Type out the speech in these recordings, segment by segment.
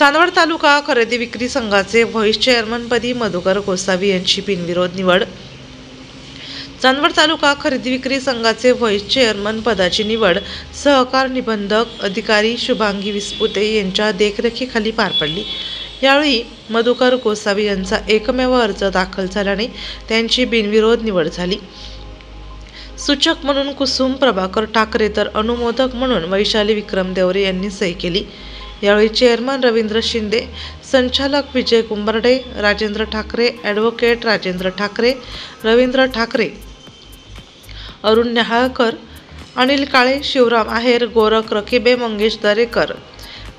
चांदवड तालुका खरेदी विक्री संघाचे व्हाईस चेअरमनपदी मधुकर गोसावी यांची बिनविरोध निवड। चांदवड तालुका खरेदी विक्री संघाचे व्हाईस चेअरमन पदाची निवड सहकार निबंधक अधिकारी शुभांगी विस्पुते यांच्या देखरेखीखाली पार पडली। यावेळी मधुकर गोसावी यांचा एकमेव अर्ज दाखल झाल्याने त्यांची बिनविरोध निवड झाली। सूचक म्हणून कुसुम प्रभाकर ठाकरे तर अनुमोदक म्हणून वैशाली विक्रम देवरे यांनी सही केली। यावेळी चेअरमन रवींद्र शिंदे, संचालक विजय कुंभारडे, राजेंद्र ठाकरे, ॲडव्होकेट राजेंद्र ठाकरे, रवींद्र ठाकरे, अरुण न्याहाळकर, अनिल काळे, शिवराम आहेर, गोरख रकिबे, मंगेश दरेकर,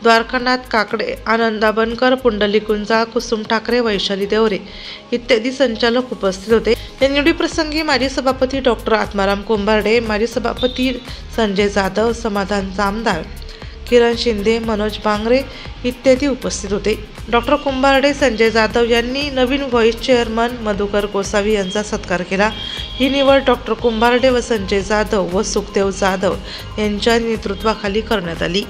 द्वारकानाथ काकडे, आनंदा बनकर, पुंडलिक गुंजाळ, कुसुम ठाकरे, वैशाली देवरे इत्यादी संचालक उपस्थित होते। या निवडीप्रसंगी माजी सभापती डॉक्टर आत्माराम कुंभारडे, माजी सभापती संजय जाधव, समाधानचा आमदार किरण शिंदे, मनोज बांगरे इत्यादी उपस्थित होते। डॉक्टर कुंभारडे, संजय जाधव यांनी नवीन व्हाईस चेअरमन मधुकर गोसावी यांचा सत्कार केला। ही निवड डॉक्टर कुंभारडे व संजय जाधव व सुखदेव जाधव यांच्या नेतृत्वाखाली करण्यात आली।